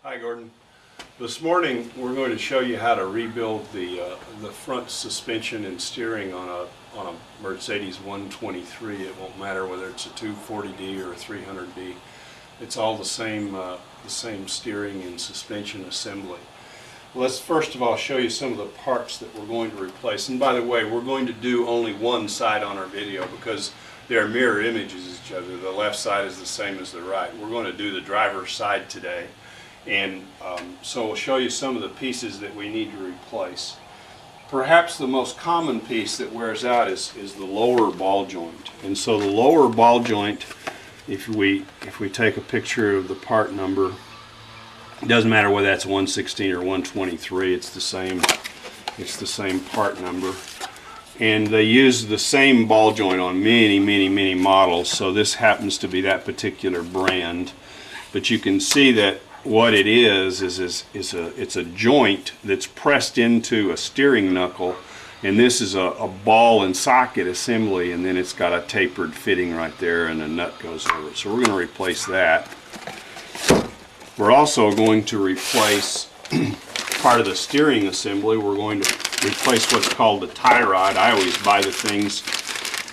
Hi Gordon. This morning we're going to show you how to rebuild the front suspension and steering on a Mercedes 123. It won't matter whether it's a 240D or a 300D. It's all the same steering and suspension assembly. Let's first of all show you some of the parts that we're going to replace. And by the way, we're going to do only one side on our video because they're mirror images of each other. The left side is the same as the right. We're going to do the driver's side today. And so we'll show you some of the pieces that we need to replace. Perhaps the most common piece that wears out is the lower ball joint. And so the lower ball joint, if we take a picture of the part number, it doesn't matter whether that's 116 or 123, it's the same part number. And they use the same ball joint on many models, so this happens to be that particular brand. But you can see that what it is it's a joint that's pressed into a steering knuckle, and this is a ball and socket assembly, and then it's got a tapered fitting right there and a nut goes over it. So we're going to replace that. We're also going to replace part of the steering assembly. We're going to replace what's called the tie rod. I always buy the things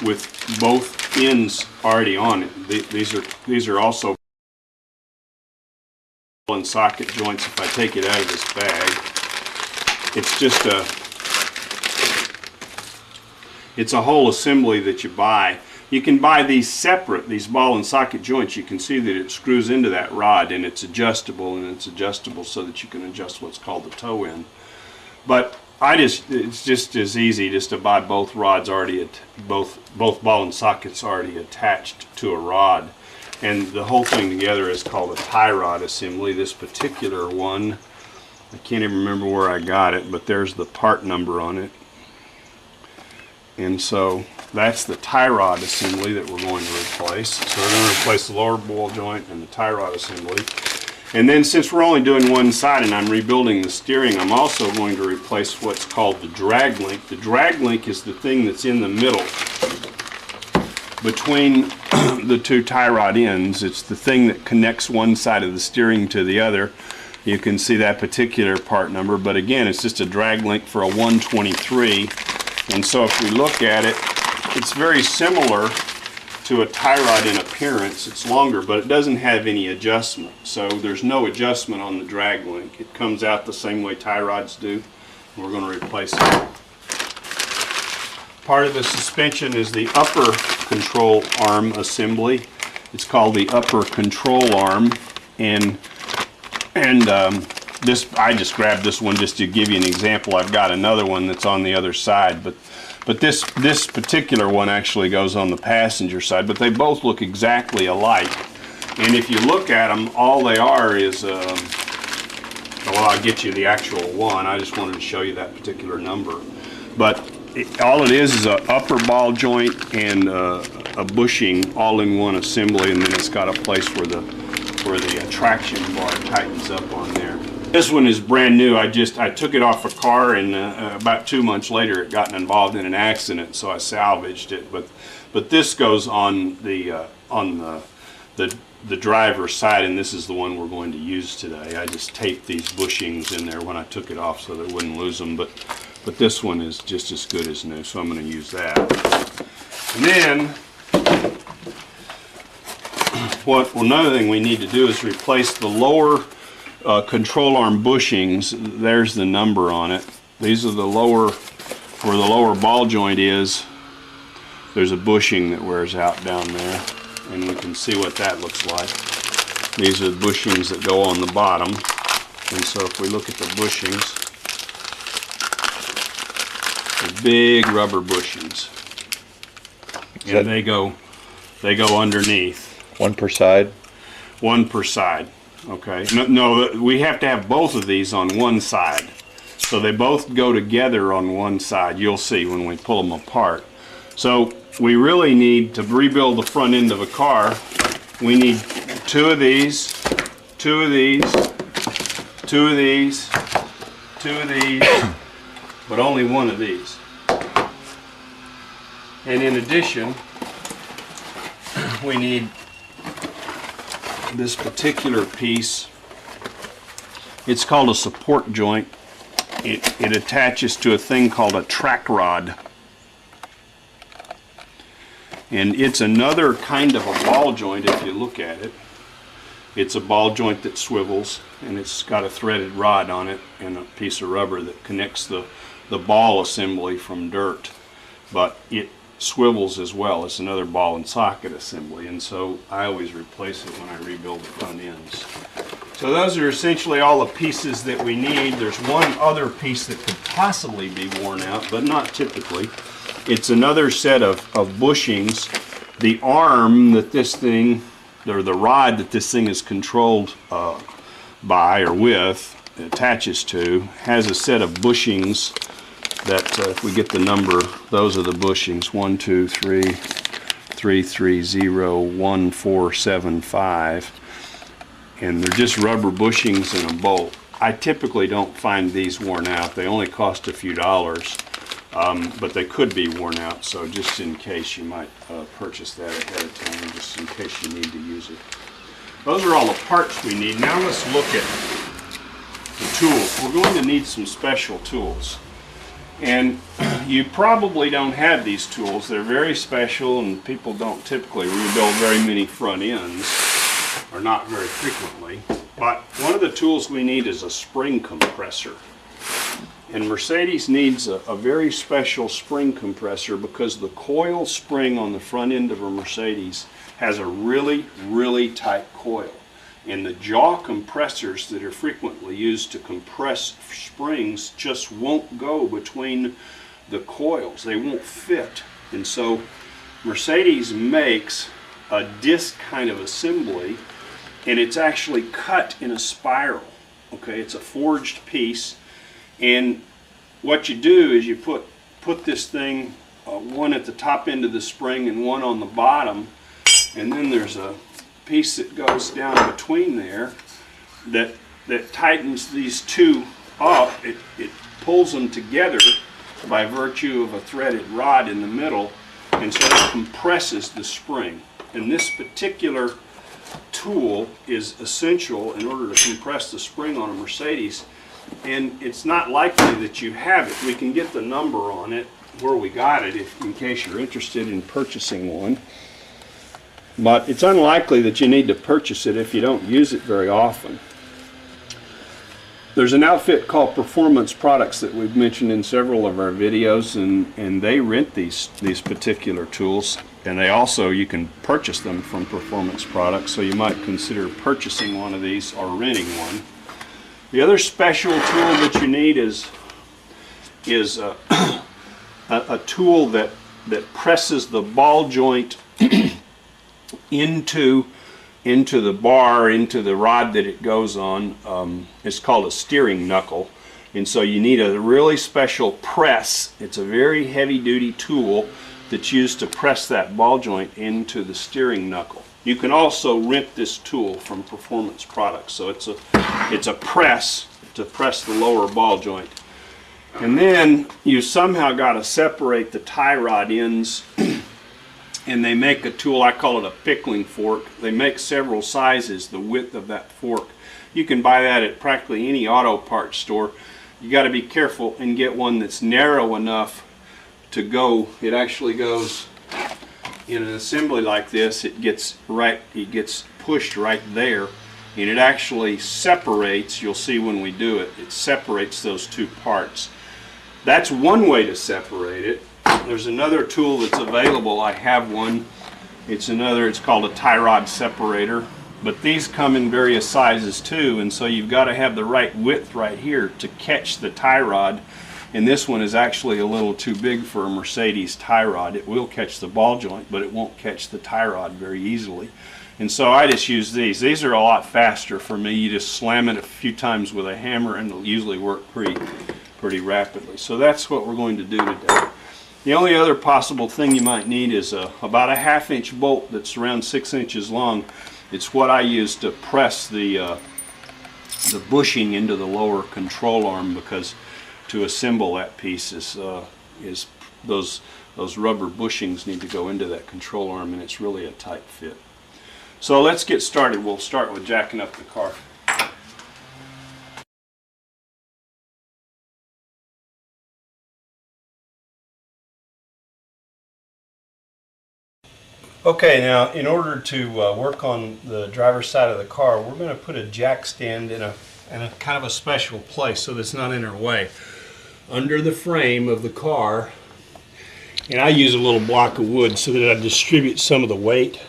with both ends already on it. These are also and socket joints. If I take it out of this bag, it's a whole assembly that you buy. You can buy these separate, these ball and socket joints. You can see that it screws into that rod and it's adjustable, so that you can adjust what's called the toe end. But it's just as easy just to buy both rods already, both ball and sockets already attached to a rod. And the whole thing together is called a tie rod assembly. This particular one, I can't even remember where I got it, but there's the part number on it. And so that's the tie rod assembly that we're going to replace. So we're going to replace the lower ball joint and the tie rod assembly. And then since we're only doing one side and I'm rebuilding the steering, I'm also going to replace what's called the drag link. The drag link is the thing that's in the middle between the two tie rod ends. It's the thing that connects one side of the steering to the other. You can see that particular part number, but again, it's just a drag link for a 123. And so if we look at it, it's very similar to a tie rod in appearance. It's longer, but it doesn't have any adjustment. So there's no adjustment on the drag link. It comes out the same way tie rods do. We're going to replace it. Part of the suspension is the upper control arm assembly. It's called the upper control arm, and this, I just grabbed this one just to give you an example. I've got another one that's on the other side, but this particular one actually goes on the passenger side, but they both look exactly alike. And if you look at them, all they are is well, I'll get you the actual one. I just wanted to show you that particular number. But all it is an upper ball joint and a bushing all in one assembly, and then it's got a place where the traction bar tightens up on there. This one is brand new. I took it off a car, and about 2 months later it got involved in an accident, so I salvaged it. But this goes on the driver's side, and this is the one we're going to use today. I just taped these bushings in there when I took it off so that I wouldn't lose them. But this one is just as good as new, so I'm going to use that. And then, another thing we need to do is replace the lower control arm bushings. There's the number on it. These are the lower, where the lower ball joint is. There's a bushing that wears out down there, and we can see what that looks like. These are the bushings that go on the bottom, and so if we look at the bushings, they're big rubber bushings, and they go underneath. One per side? One per side. Okay. No, we have to have both of these on one side. So they both go together on one side. You'll see when we pull them apart. So we really need to rebuild the front end of a car. We need two of these, two of these, two of these, two of these, but only one of these. And in addition, we need this particular piece It's called a support joint. It attaches to a thing called a track rod. And it's another kind of a ball joint if you look at it. It's a ball joint that swivels, and it's got a threaded rod on it and a piece of rubber that connects the ball assembly from dirt. But it swivels as well. It's another ball and socket assembly, and so I always replace it when I rebuild the front ends. So those are essentially all the pieces that we need. There's one other piece that could possibly be worn out, but not typically. It's another set of bushings. The arm that this thing, or the rod that this thing is controlled by or with, attaches to, has a set of bushings that if we get the number, those are the bushings, 1, 2, 3, 3, 3, 0, 1, 4, 7, 5, and they're just rubber bushings and a bolt. I typically don't find these worn out. They only cost a few dollars, but they could be worn out, so just in case you might purchase that ahead of time, just in case you need to use it. Those are all the parts we need. Now let's look at the tools. We're going to need some special tools. And you probably don't have these tools. They're very special, and people don't typically rebuild very many front ends, or not very frequently. But one of the tools we need is a spring compressor. And Mercedes needs a very special spring compressor because the coil spring on the front end of a Mercedes has a really, really tight coil. And the jaw compressors that are frequently used to compress springs just won't go between the coils. They won't fit. And so Mercedes makes a disc kind of assembly, and it's actually cut in a spiral. Okay, it's a forged piece, and what you do is you put this thing, one at the top end of the spring and one on the bottom, and then there's a piece that goes down between there that tightens these two up. It pulls them together by virtue of a threaded rod in the middle, and so it compresses the spring. And this particular tool is essential in order to compress the spring on a Mercedes, and it's not likely that you have it. We can get the number on it where we got it in case you're interested in purchasing one. But it's unlikely that you need to purchase it if you don't use it very often. There's an outfit called Performance Products that we've mentioned in several of our videos, and they rent these particular tools, and they also, you can purchase them from Performance Products, so you might consider purchasing one of these or renting one. The other special tool that you need is a tool that presses the ball joint into the bar, into the rod that it goes on. It's called a steering knuckle, and so you need a really special press. It's a very heavy-duty tool that's used to press that ball joint into the steering knuckle. You can also rent this tool from Performance Products. So it's a press to press the lower ball joint. And then you somehow got to separate the tie rod ends, and they make a tool, I call it a pickling fork. They make several sizes, the width of that fork. You can buy that at practically any auto parts store. You got to be careful and get one that's narrow enough to go. It actually goes in an assembly like this. It gets pushed right there, and it actually separates. You'll see when we do it, it separates those two parts. That's one way to separate it. There's another tool that's available. I have one. It's called a tie rod separator, but these come in various sizes too, and so you've got to have the right width right here to catch the tie rod. And this one is actually a little too big for a Mercedes tie rod. It will catch the ball joint, but it won't catch the tie rod very easily. And so I just use these. These are a lot faster for me. You just slam it a few times with a hammer and it'll usually work pretty rapidly. So that's what we're going to do today. The only other possible thing you might need is about a 1/2 inch bolt that's around 6 inches long. It's what I use to press the bushing into the lower control arm, because to assemble that piece is those rubber bushings need to go into that control arm, and it's really a tight fit. So let's get started. We'll start with jacking up the car. Okay, now in order to work on the driver's side of the car, we're going to put a jack stand in a kind of a special place so that it's not in our way. Under the frame of the car, and I use a little block of wood so that I distribute some of the weight.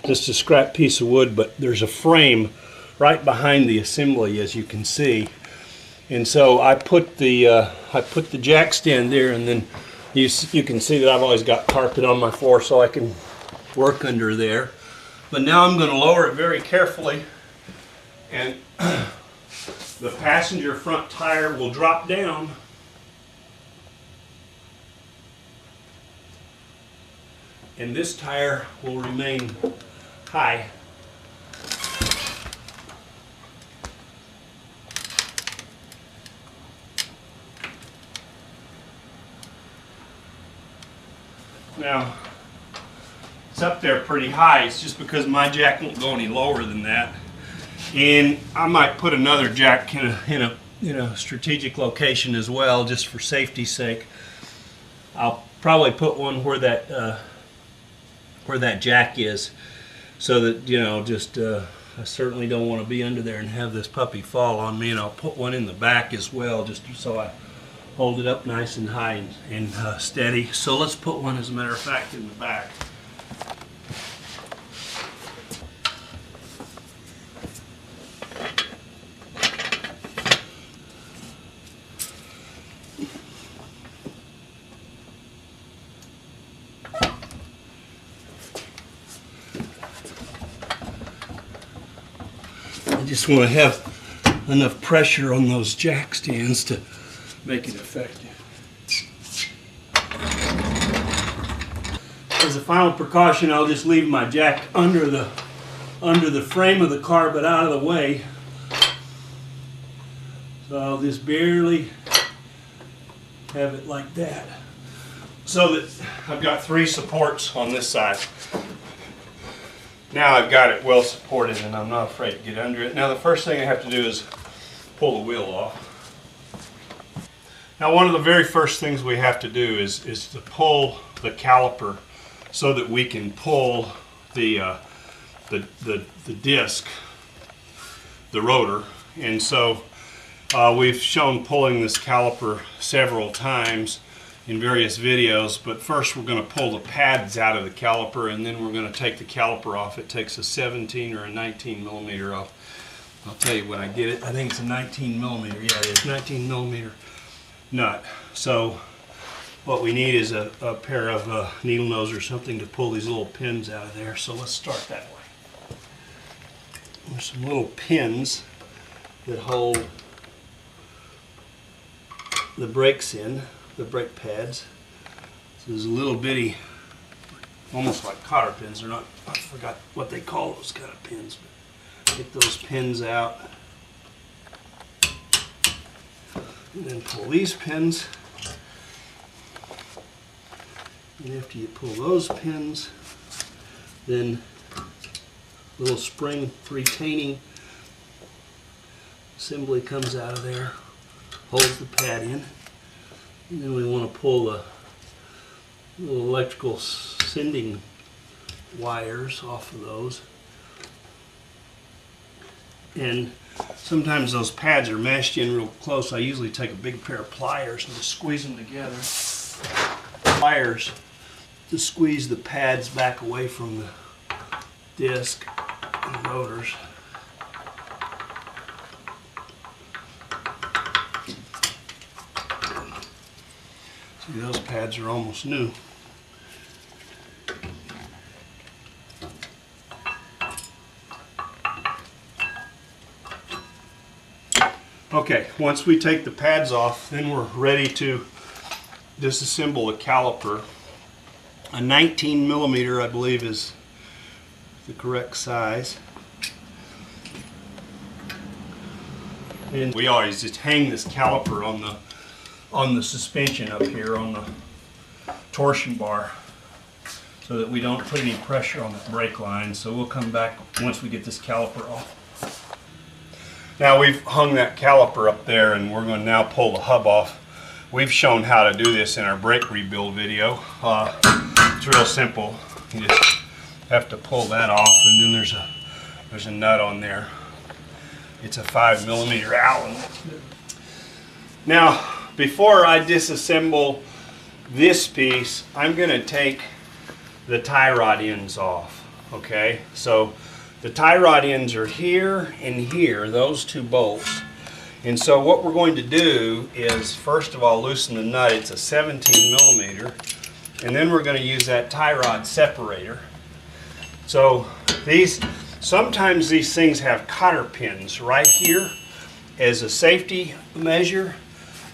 Just a scrap piece of wood, but there's a frame right behind the assembly, as you can see. And so I put the jack stand there, and then you can see that I've always got carpet on my floor so I can work under there. But now I'm going to lower it very carefully, and the passenger front tire will drop down. And this tire will remain high. Now, it's up there pretty high. It's just because my jack won't go any lower than that. And I might put another jack in a strategic location as well, just for safety's sake. I'll probably put one where that jack is, so that I certainly don't want to be under there and have this puppy fall on me. And I'll put one in the back as well, just so I hold it up nice and high and steady. So let's put one, as a matter of fact, in the back. I just want to have enough pressure on those jack stands to make it effective. As a final precaution, I'll just leave my jack under the frame of the car, but out of the way. So I'll just barely have it like that, so that I've got 3 supports on this side. Now I've got it well supported and I'm not afraid to get under it. Now the first thing I have to do is pull the wheel off. Now one of the very first things we have to do is to pull the caliper so that we can pull the disc, the rotor. And so we've shown pulling this caliper several times in various videos, but first we're going to pull the pads out of the caliper, and then we're going to take the caliper off. It takes a 17 or a 19 millimeter off. I'll tell you when I get it. I think it's a 19 millimeter. Yeah, it is 19 millimeter nut. So what we need is a pair of needle nose or something to pull these little pins out of there. So let's start that way. There's some little pins that hold the brakes in, the brake pads. So there's a little bitty, almost like cotter pins. They're not, I forgot what they call those kind of pins. But get those pins out. And then pull these pins. And after you pull those pins, then a little spring retaining assembly comes out of there, holds the pad in. And then we want to pull the little electrical sending wires off of those. And sometimes those pads are mashed in real close. I usually take a big pair of pliers and just squeeze them together. Pliers to squeeze the pads back away from the disc and rotors. See, those pads are almost new. Okay, once we take the pads off, then we're ready to disassemble the caliper. A 19 millimeter, I believe, is the correct size. And we always just hang this caliper on the suspension up here on the torsion bar so that we don't put any pressure on the brake line. So we'll come back once we get this caliper off. Now we've hung that caliper up there, and we're going to now pull the hub off. We've shown how to do this in our brake rebuild video. It's real simple. You just have to pull that off, and then there's a nut on there. It's a 5mm Allen. Now, before I disassemble this piece, I'm going to take the tie rod ends off. Okay, so the tie rod ends are here and here, those two bolts. And so what we're going to do is, first of all, loosen the nut. It's a 17mm, and then we're going to use that tie rod separator. So sometimes these things have cotter pins right here as a safety measure,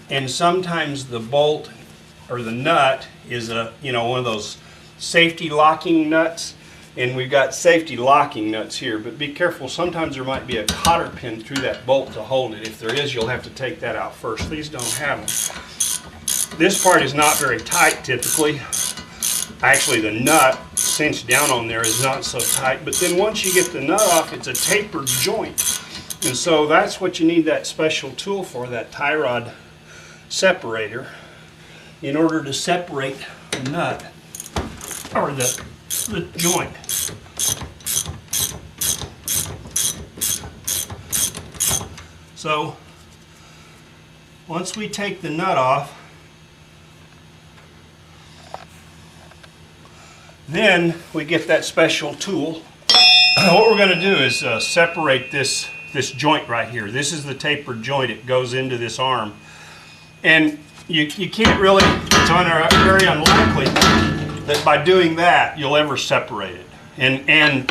and sometimes the bolt or the nut is one of those safety locking nuts, and we've got safety locking nuts here, but be careful, sometimes there might be a cotter pin through that bolt to hold it. If there is, you'll have to take that out first. These don't have them. This part is not very tight typically. Actually, the nut cinched down on there is not so tight, but then once you get the nut off, it's a tapered joint. And so that's what you need that special tool for, that tie rod separator, in order to separate the nut, or the joint. So once we take the nut off, then we get that special tool. What we're going to do is separate this joint right here. This is the tapered joint. It goes into this arm. And you can't really, it's very unlikely that by doing that you'll ever separate it. And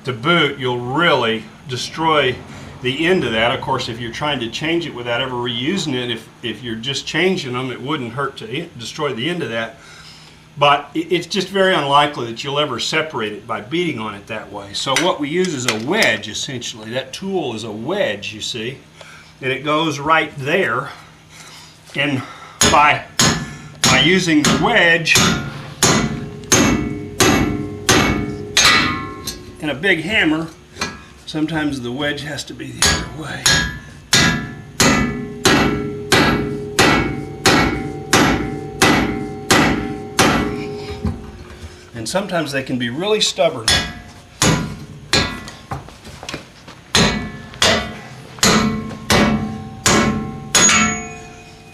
to boot, you'll really destroy the end of that. Of course, if you're trying to change it without ever reusing it, if you're just changing them, it wouldn't hurt to destroy the end of that. But it's just very unlikely that you'll ever separate it by beating on it that way. So what we use is a wedge, essentially. That tool is a wedge, you see, and it goes right there. And by using the wedge and a big hammer, sometimes the wedge has to be the other way. And sometimes they can be really stubborn.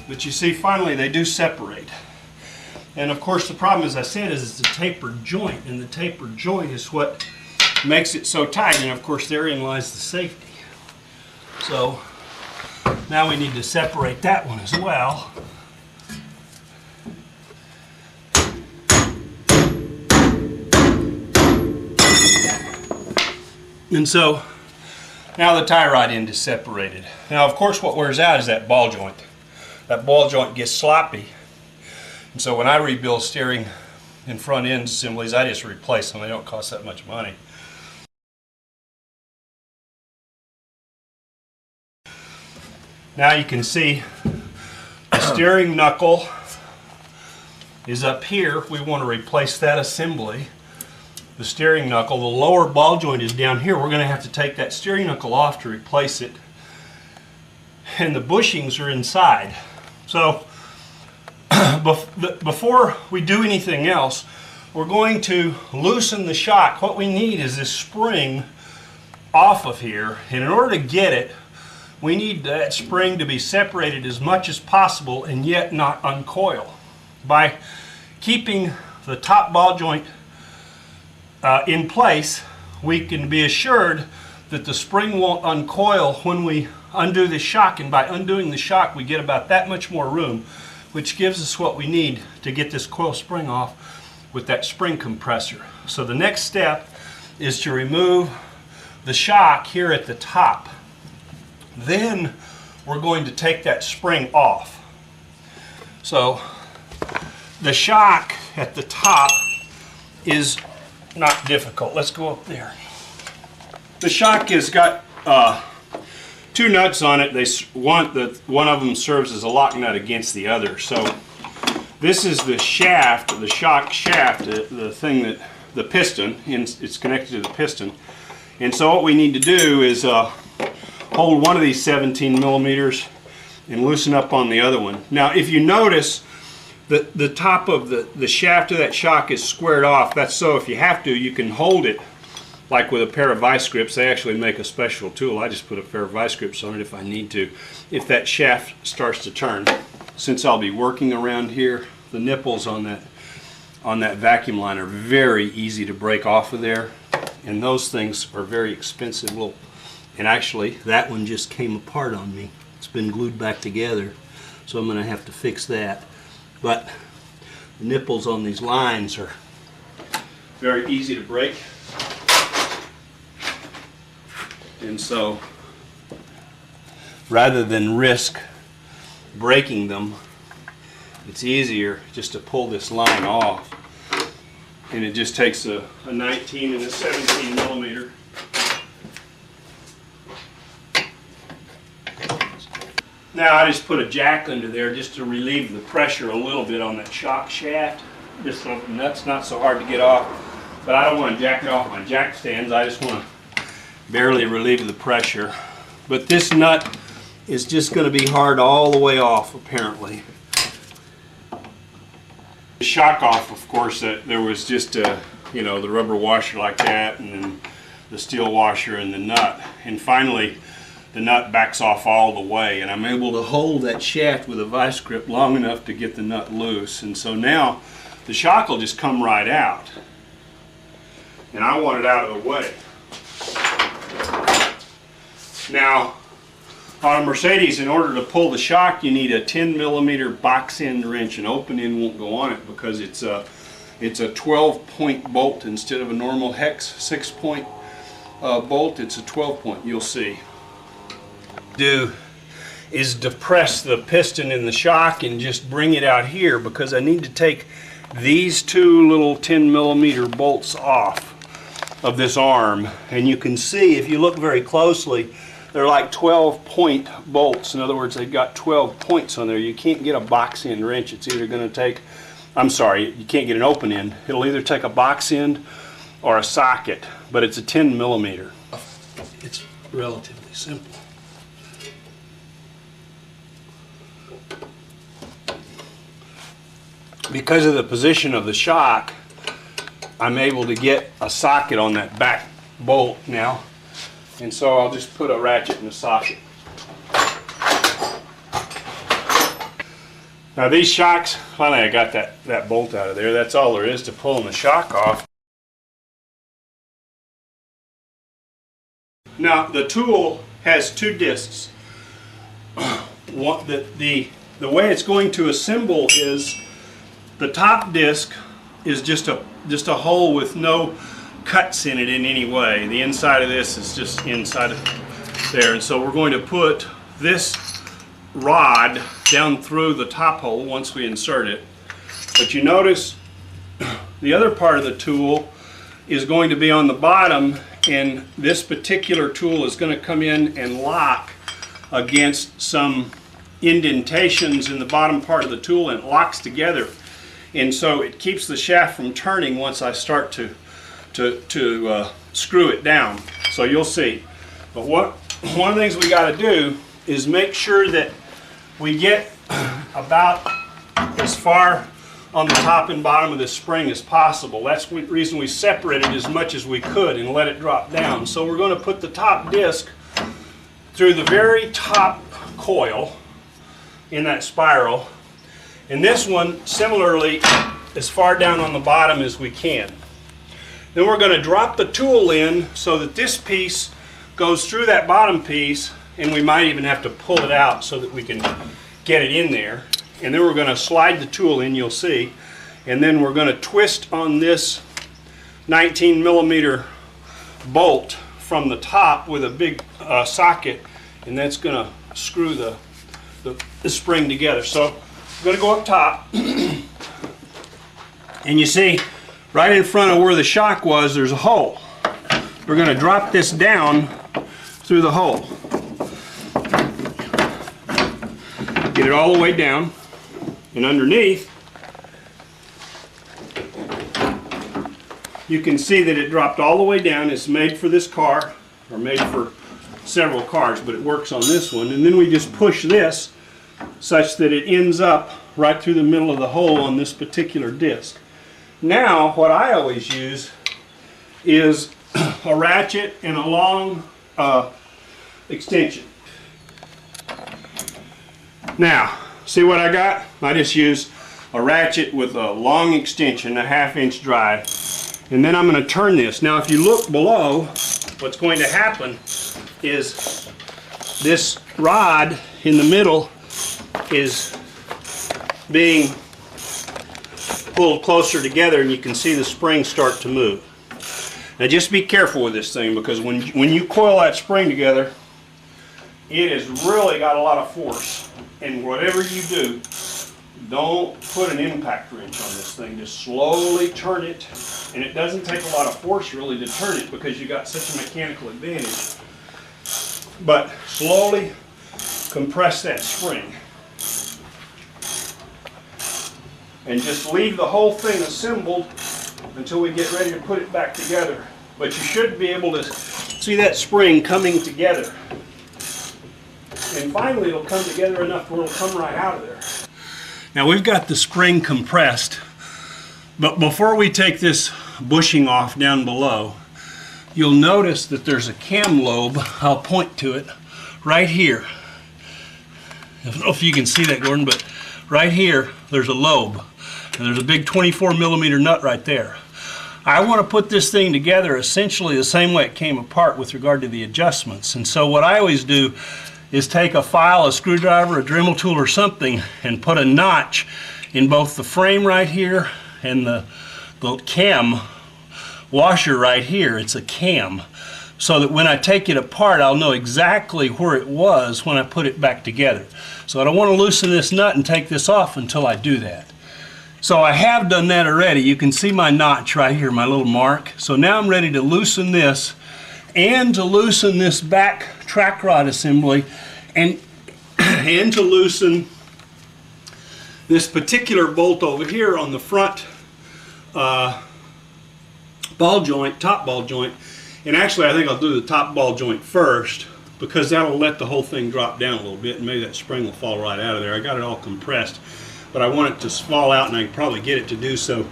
But you see, finally they do separate. And of course the problem, as I said, is it's a tapered joint, and the tapered joint is what makes it so tight, and of course therein lies the safety. So now we need to separate that one as well. And so now the tie rod end is separated. Now of course what wears out is that ball joint. That ball joint gets sloppy. And so when I rebuild steering and front end assemblies, I just replace them. They don't cost that much money. Now you can see the steering knuckle is up here. We want to replace that assembly. The steering knuckle, the lower ball joint is down here. We're going to have to take that steering knuckle off to replace it. And the bushings are inside. So before we do anything else, we're going to loosen the shock. What we need is this spring off of here. And in order to get it, we need that spring to be separated as much as possible and yet not uncoil. By keeping the top ball joint in place, we can be assured that the spring won't uncoil when we undo the shock, and by undoing the shock we get about that much more room, which gives us what we need to get this coil spring off with that spring compressor. So the next step is to remove the shock here at the top. Then we're going to take that spring off. So the shock at the top is not difficult. Let's go up there. The shock has got two nuts on it. One of them serves as a lock nut against the other. So this is the shaft, the shock shaft, the thing that the piston, and it's connected to the piston. And so what we need to do is hold one of these 17mm and loosen up on the other one. Now if you notice, the top of the shaft of that shock is squared off. That's so if you have to, you can hold it like with a pair of vice grips. They actually make a special tool. I just put a pair of vice grips on it if I need to. If that shaft starts to turn. Since I'll be working around here, the nipples on that vacuum line are very easy to break off of there. And those things are very expensive. And actually, that one just came apart on me. It's been glued back together. So I'm going to have to fix that. But the nipples on these lines are very easy to break. And so, rather than risk breaking them, it's easier just to pull this line off. And it just takes a 19 and a 17 millimeter. Now I just put a jack under there just to relieve the pressure a little bit on that shock shaft. Just so the nut's not so hard to get off. But I don't want to jack it off my jack stands. I just want to barely relieve the pressure. But this nut is just going to be hard all the way off, apparently. The shock off, of course, there was just the rubber washer like that, and then the steel washer and the nut. And finally, the nut backs off all the way, and I'm able to hold that shaft with a vice grip long enough to get the nut loose. And so now the shock will just come right out, and I want it out of the way. Now on a Mercedes, in order to pull the shock, you need a 10 millimeter box end wrench. An open end won't go on it because it's a 12-point bolt instead of a normal hex 6-point bolt. It's a 12-point. You'll see. Do is depress the piston in the shock and just bring it out here, because I need to take these two little 10 millimeter bolts off of this arm. And you can see, if you look very closely, they're like 12-point bolts. In other words, they've got 12 points on there. You can't get a box end wrench. It's either going to take, I'm sorry, you can't get an open end. It'll either take a box end or a socket, but it's a 10 millimeter. It's relatively simple. Because of the position of the shock, I'm able to get a socket on that back bolt now. And so I'll just put a ratchet in the socket. Now these shocks, finally I got that bolt out of there. That's all there is to pulling the shock off. Now the tool has two discs. The way it's going to assemble is the top disc is just a hole with no cuts in it in any way. The inside of this is just inside of there, and so we're going to put this rod down through the top hole once we insert it. But you notice the other part of the tool is going to be on the bottom, and this particular tool is going to come in and lock against some indentations in the bottom part of the tool, and it locks together. And so it keeps the shaft from turning once I start to screw it down. So you'll see. But one of the things we got to do is make sure that we get about as far on the top and bottom of this spring as possible. That's the reason we separated as much as we could and let it drop down. So we're going to put the top disc through the very top coil in that spiral. And this one, similarly, as far down on the bottom as we can. Then we're going to drop the tool in so that this piece goes through that bottom piece, and we might even have to pull it out so that we can get it in there. And then we're going to slide the tool in, you'll see, and then we're going to twist on this 19 millimeter bolt from the top with a big socket, and that's going to screw the spring together. So I'm going to go up top, and you see right in front of where the shock was, there's a hole. We're going to drop this down through the hole. Get it all the way down, and underneath you can see that it dropped all the way down. It's made for this car, or made for several cars, but it works on this one. And then we just push this such that it ends up right through the middle of the hole on this particular disc. Now, what I always use is a ratchet and a long extension. Now, see what I got? I just use a ratchet with a long extension, a 1/2 inch drive, and then I'm going to turn this. Now, if you look below, what's going to happen is this rod in the middle is being pulled closer together, and you can see the spring start to move. Now, just be careful with this thing, because when you coil that spring together, it has really got a lot of force. And whatever you do, don't put an impact wrench on this thing. Just slowly turn it. And it doesn't take a lot of force really to turn it, because you got such a mechanical advantage. But slowly compress that spring. And just leave the whole thing assembled until we get ready to put it back together. But you should be able to see that spring coming together. And finally it'll come together enough where it'll come right out of there. Now we've got the spring compressed, but before we take this bushing off down below, you'll notice that there's a cam lobe. I'll point to it right here. I don't know if you can see that, Gordon, but right here there's a lobe, and there's a big 24mm nut right there. I want to put this thing together essentially the same way it came apart with regard to the adjustments. And so what I always do is take a file, a screwdriver, a Dremel tool or something, and put a notch in both the frame right here and the cam washer right here. It's a cam, so that when I take it apart, I'll know exactly where it was when I put it back together. So I don't want to loosen this nut and take this off until I do that. So I have done that already. You can see my notch right here, my little mark. So now I'm ready to loosen this, and to loosen this back track rod assembly, and to loosen this particular bolt over here on the front ball joint, top ball joint. And actually I think I'll do the top ball joint first, because that'll let the whole thing drop down a little bit, and maybe that spring will fall right out of there. I got it all compressed, but I want it to fall out, and I can probably get it to do so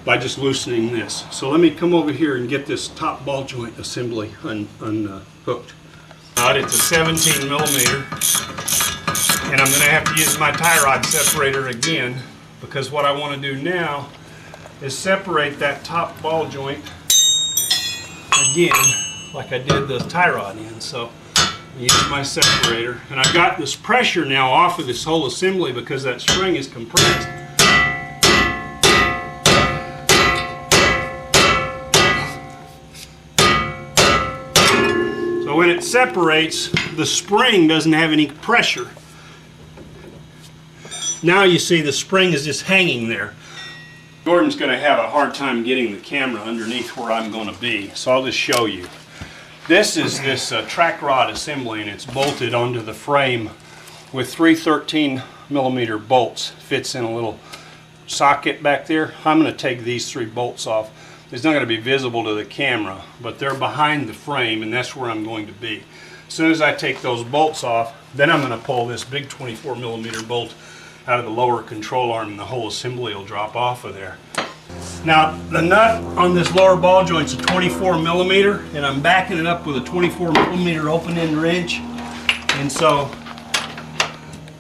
by just loosening this. So let me come over here and get this top ball joint assembly unhooked. It's a 17mm, and I'm going to have to use my tie rod separator again, because what I want to do now is separate that top ball joint again like I did the tie rod in. So I use my separator, and I've got this pressure now off of this whole assembly because that spring is compressed. So when it separates, the spring doesn't have any pressure. Now you see the spring is just hanging there. Gordon's going to have a hard time getting the camera underneath where I'm going to be, so I'll just show you. This is this track rod assembly, and it's bolted onto the frame with 3 13mm bolts. Fits in a little socket back there. I'm going to take these 3 bolts off. It's not going to be visible to the camera, but they're behind the frame, and that's where I'm going to be. As soon as I take those bolts off, then I'm going to pull this big 24mm bolt out of the lower control arm, and the whole assembly will drop off of there. Now, the nut on this lower ball joint is a 24mm, and I'm backing it up with a 24mm open-end wrench. And so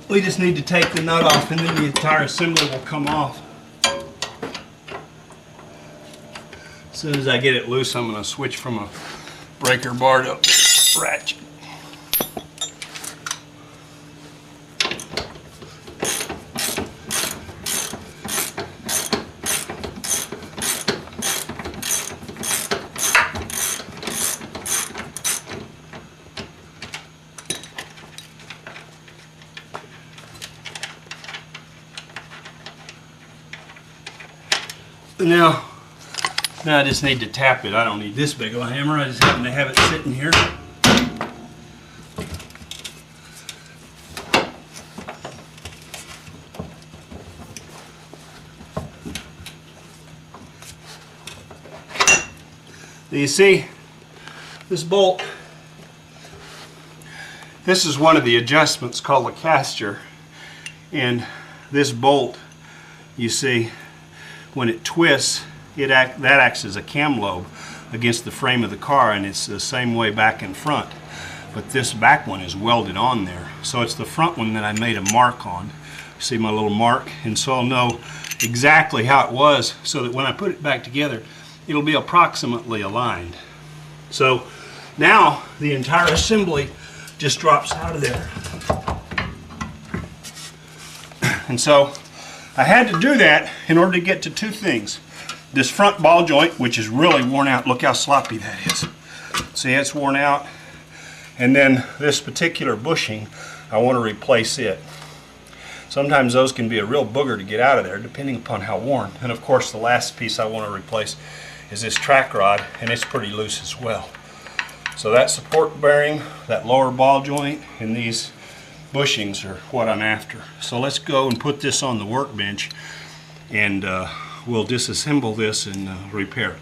we just need to take the nut off, and then the entire assembly will come off. As soon as I get it loose, I'm going to switch from a breaker bar to a ratchet. Now I just need to tap it. I don't need this big of a hammer. I just happen to have it sitting here. Do you see this bolt? This is one of the adjustments called the caster, and this bolt, you see, when it twists, that acts as a cam lobe against the frame of the car, and it's the same way back and front. But this back one is welded on there. So it's the front one that I made a mark on. See my little mark? And so I'll know exactly how it was, so that when I put it back together, it'll be approximately aligned. So now the entire assembly just drops out of there. And so I had to do that in order to get to two things. This front ball joint, which is really worn out. Look how sloppy that is. See, it's worn out. And then this particular bushing, I want to replace it. Sometimes those can be a real booger to get out of there, depending upon how worn. And of course, the last piece I want to replace is this track rod, and it's pretty loose as well. So that support bearing, that lower ball joint, and these bushings are what I'm after. So let's go and put this on the workbench, and we'll disassemble this and repair it.